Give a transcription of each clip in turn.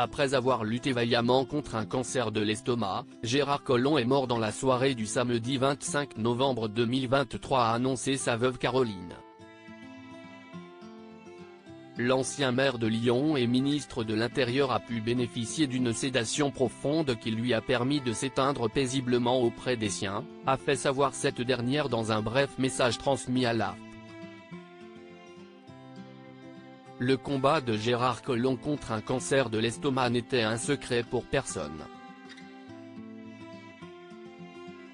Après avoir lutté vaillamment contre un cancer de l'estomac, Gérard Collomb est mort dans la soirée du samedi 25 novembre 2023, a annoncé sa veuve Caroline. L'ancien maire de Lyon et ministre de l'Intérieur a pu bénéficier d'une sédation profonde qui lui a permis de s'éteindre paisiblement auprès des siens, a fait savoir cette dernière dans un bref message transmis à l'AFP. Le combat de Gérard Collomb contre un cancer de l'estomac n'était un secret pour personne.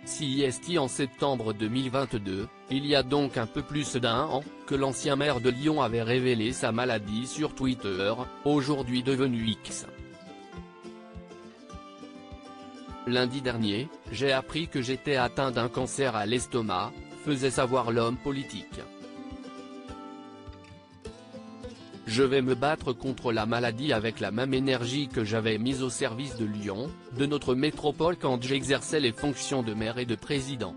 CIST en septembre 2022, il y a donc un peu plus d'un an, que l'ancien maire de Lyon avait révélé sa maladie sur Twitter, aujourd'hui devenu X. Lundi dernier, j'ai appris que j'étais atteint d'un cancer à l'estomac, faisait savoir l'homme politique. Je vais me battre contre la maladie avec la même énergie que j'avais mise au service de Lyon, de notre métropole quand j'exerçais les fonctions de maire et de président.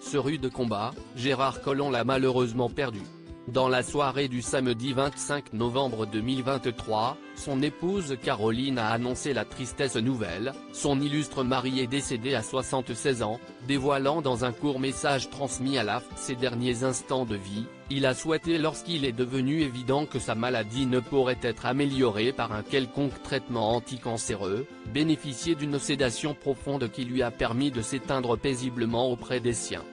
Ce rude combat, Gérard Collomb l'a malheureusement perdu. Dans la soirée du samedi 25 novembre 2023, son épouse Caroline a annoncé la tristesse nouvelle, son illustre mari est décédé à 76 ans, dévoilant dans un court message transmis à l'AFP ses derniers instants de vie. Il a souhaité, lorsqu'il est devenu évident que sa maladie ne pourrait être améliorée par un quelconque traitement anticancéreux, bénéficier d'une sédation profonde qui lui a permis de s'éteindre paisiblement auprès des siens.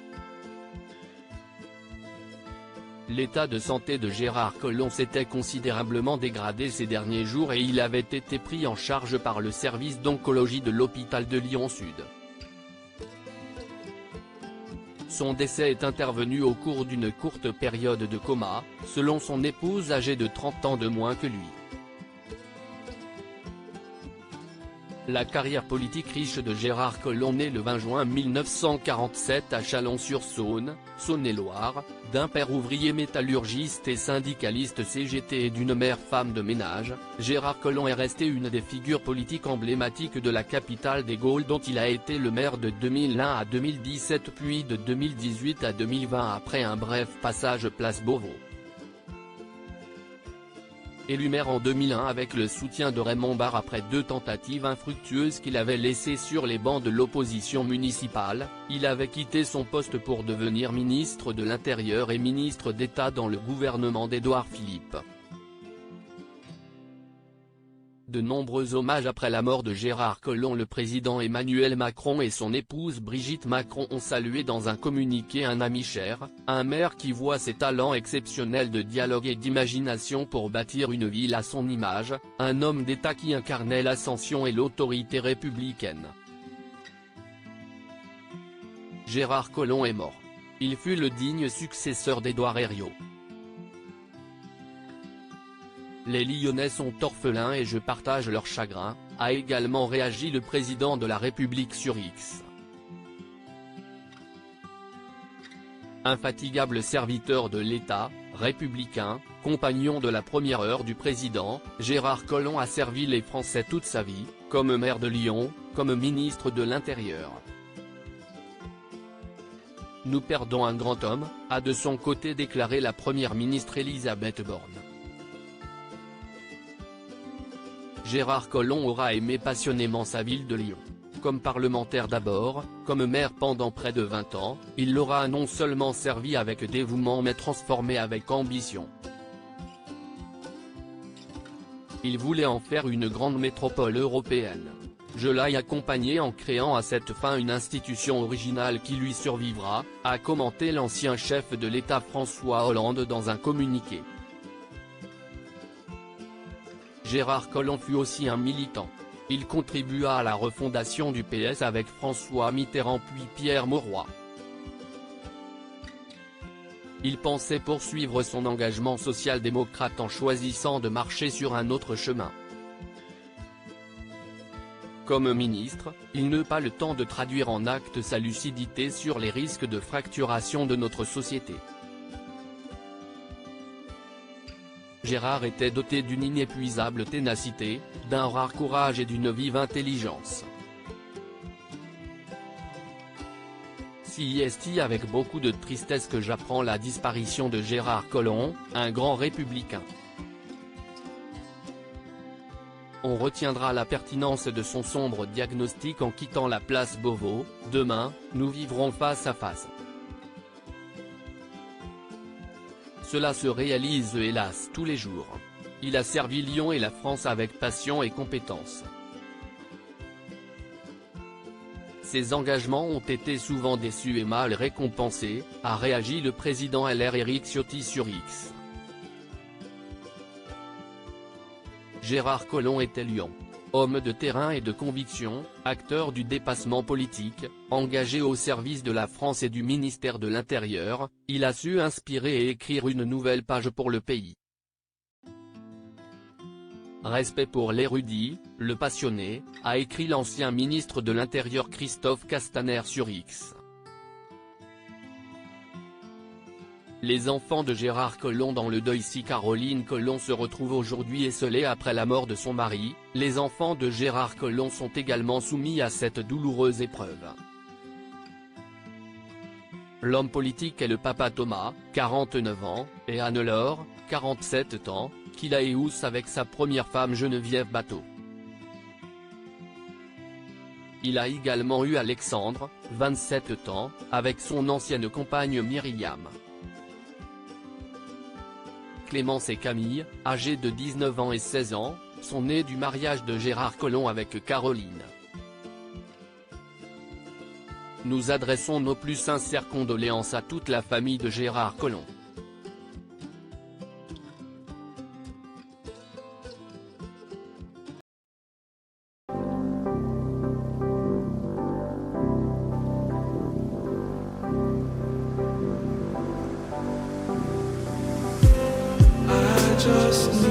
L'état de santé de Gérard Collomb s'était considérablement dégradé ces derniers jours et il avait été pris en charge par le service d'oncologie de l'hôpital de Lyon-Sud. Son décès est intervenu au cours d'une courte période de coma, selon son épouse âgée de 30 ans de moins que lui. La carrière politique riche de Gérard Collomb, né le 20 juin 1947 à Chalon-sur-Saône, Saône-et-Loire, d'un père ouvrier métallurgiste et syndicaliste CGT et d'une mère femme de ménage, Gérard Collomb est resté une des figures politiques emblématiques de la capitale des Gaules, dont il a été le maire de 2001 à 2017 puis de 2018 à 2020 après un bref passage place Beauvau. Élu maire en 2001 avec le soutien de Raymond Barre après 2 tentatives infructueuses qu'il avait laissées sur les bancs de l'opposition municipale, il avait quitté son poste pour devenir ministre de l'Intérieur et ministre d'État dans le gouvernement d'Édouard Philippe. De nombreux hommages après la mort de Gérard Collomb. Le président Emmanuel Macron et son épouse Brigitte Macron ont salué dans un communiqué un ami cher, un maire qui voit ses talents exceptionnels de dialogue et d'imagination pour bâtir une ville à son image, un homme d'État qui incarnait l'ascension et l'autorité républicaine. Gérard Collomb est mort. Il fut le digne successeur d'Édouard Herriot. Les Lyonnais sont orphelins et je partage leur chagrin, a également réagi le président de la République sur X. Infatigable serviteur de l'État, républicain, compagnon de la première heure du président, Gérard Collomb a servi les Français toute sa vie, comme maire de Lyon, comme ministre de l'Intérieur. Nous perdons un grand homme, a de son côté déclaré la première ministre Elisabeth Borne. Gérard Collomb aura aimé passionnément sa ville de Lyon. Comme parlementaire d'abord, comme maire pendant près de 20 ans, il l'aura non seulement servi avec dévouement mais transformé avec ambition. Il voulait en faire une grande métropole européenne. Je l'ai accompagné en créant à cette fin une institution originale qui lui survivra, a commenté l'ancien chef de l'État François Hollande dans un communiqué. Gérard Collomb fut aussi un militant. Il contribua à la refondation du PS avec François Mitterrand puis Pierre Mauroy. Il pensait poursuivre son engagement social-démocrate en choisissant de marcher sur un autre chemin. Comme ministre, il n'eut pas le temps de traduire en actes sa lucidité sur les risques de fracturation de notre société. Gérard était doté d'une inépuisable ténacité, d'un rare courage et d'une vive intelligence. CIST avec beaucoup de tristesse que j'apprends la disparition de Gérard Collomb, un grand républicain. On retiendra la pertinence de son sombre diagnostic en quittant la place Beauvau. Demain, nous vivrons face à face. Cela se réalise hélas tous les jours. Il a servi Lyon et la France avec passion et compétence. Ses engagements ont été souvent déçus et mal récompensés, a réagi le président LR Éric Ciotti sur X. Gérard Collomb était Lyon. Homme de terrain et de conviction, acteur du dépassement politique, engagé au service de la France et du ministère de l'Intérieur, il a su inspirer et écrire une nouvelle page pour le pays. Respect pour l'érudit, le passionné, a écrit l'ancien ministre de l'Intérieur Christophe Castaner sur X. Les enfants de Gérard Collomb dans le deuil. Si Caroline Collomb se retrouve aujourd'hui esseulée après la mort de son mari, les enfants de Gérard Collomb sont également soumis à cette douloureuse épreuve. L'homme politique est le papa Thomas, 49 ans, et Anne-Laure, 47 ans, qu'il a épousé avec sa première femme Geneviève Bateau. Il a également eu Alexandre, 27 ans, avec son ancienne compagne Myriam. Clémence et Camille, âgés de 19 ans et 16 ans, sont nés du mariage de Gérard Collomb avec Caroline. Nous adressons nos plus sincères condoléances à toute la famille de Gérard Collomb. Just